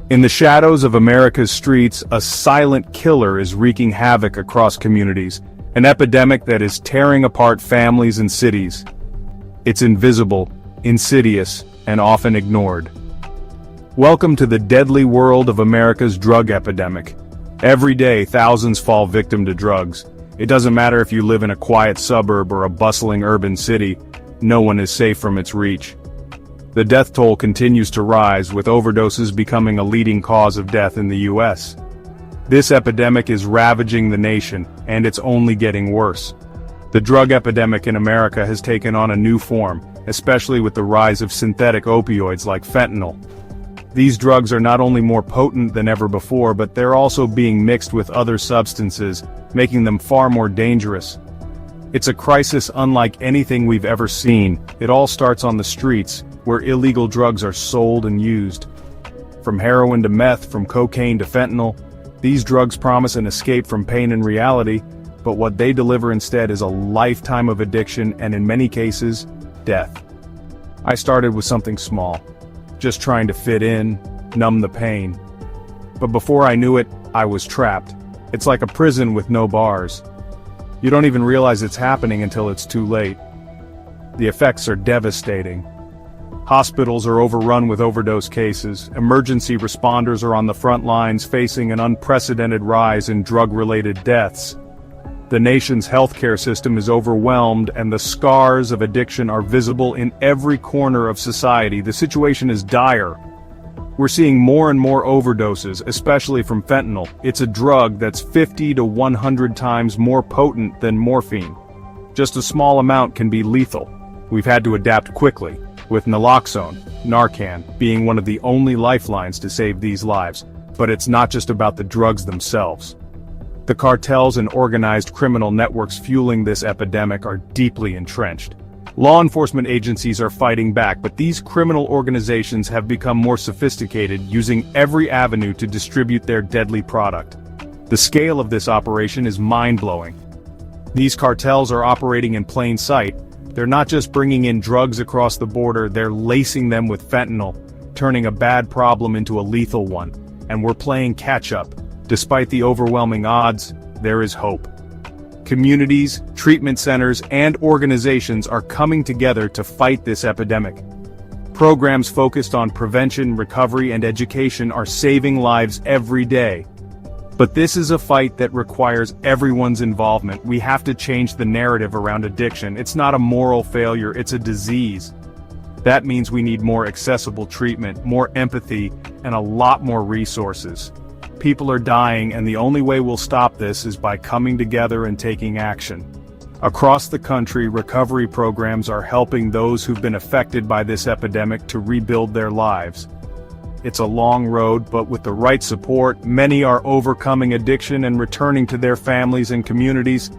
In the shadows of America's streets, a silent killer is wreaking havoc across communities, an epidemic that is tearing apart families and cities. It's invisible, insidious, and often ignored. Welcome to the deadly world of America's drug epidemic. Every day, thousands fall victim to drugs. It doesn't matter if you live in a quiet suburb or a bustling urban city, no one is safe from its reach. The death toll continues to rise, with overdoses becoming a leading cause of death in the U.S. This epidemic is ravaging the nation, and it's only getting worse. The drug epidemic in America has taken on a new form, especially with the rise of synthetic opioids like fentanyl. These drugs are not only more potent than ever before, but they're also being mixed with other substances, making them far more dangerous. It's a crisis unlike anything we've ever seen. It all starts on the streets, where illegal drugs are sold and used. From heroin to meth, from cocaine to fentanyl, these drugs promise an escape from pain and reality, but what they deliver instead is a lifetime of addiction and, in many cases, death. I started with something small, just trying to fit in, numb the pain. But before I knew it, I was trapped. It's like a prison with no bars. You don't even realize it's happening until it's too late. The effects are devastating. Hospitals are overrun with overdose cases. Emergency responders are on the front lines facing an unprecedented rise in drug-related deaths. The nation's healthcare system is overwhelmed, and the scars of addiction are visible in every corner of society. The situation is dire. We're seeing more and more overdoses, especially from fentanyl. It's a drug that's 50 to 100 times more potent than morphine. Just a small amount can be lethal. We've had to adapt quickly, with naloxone, Narcan, being one of the only lifelines to save these lives. But it's not just about the drugs themselves. The cartels and organized criminal networks fueling this epidemic are deeply entrenched. Law enforcement agencies are fighting back, but these criminal organizations have become more sophisticated, using every avenue to distribute their deadly product. The scale of this operation is mind-blowing. These cartels are operating in plain sight. They're not just bringing in drugs across the border, they're lacing them with fentanyl, turning a bad problem into a lethal one. And we're playing catch-up. Despite the overwhelming odds, there is hope. Communities, treatment centers, and organizations are coming together to fight this epidemic. Programs focused on prevention, recovery, and education are saving lives every day. But this is a fight that requires everyone's involvement. We have to change the narrative around addiction. It's not a moral failure, it's a disease. That means we need more accessible treatment, more empathy, and a lot more resources. People are dying, and the only way we'll stop this is by coming together and taking action. Across the country, recovery programs are helping those who've been affected by this epidemic to rebuild their lives. It's a long road, but with the right support, many are overcoming addiction and returning to their families and communities.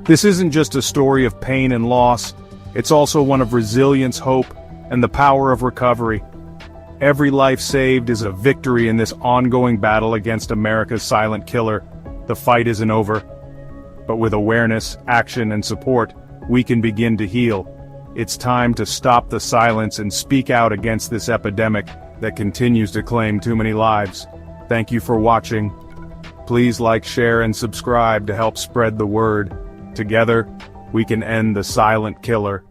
This isn't just a story of pain and loss, it's also one of resilience, hope, and the power of recovery. Every life saved is a victory in this ongoing battle against America's silent killer. The fight isn't over. But with awareness, action, and support, we can begin to heal. It's time to stop the silence and speak out against this epidemic that continues to claim too many lives. Thank you for watching. Please like, share, and subscribe to help spread the word. Together, we can end the silent killer.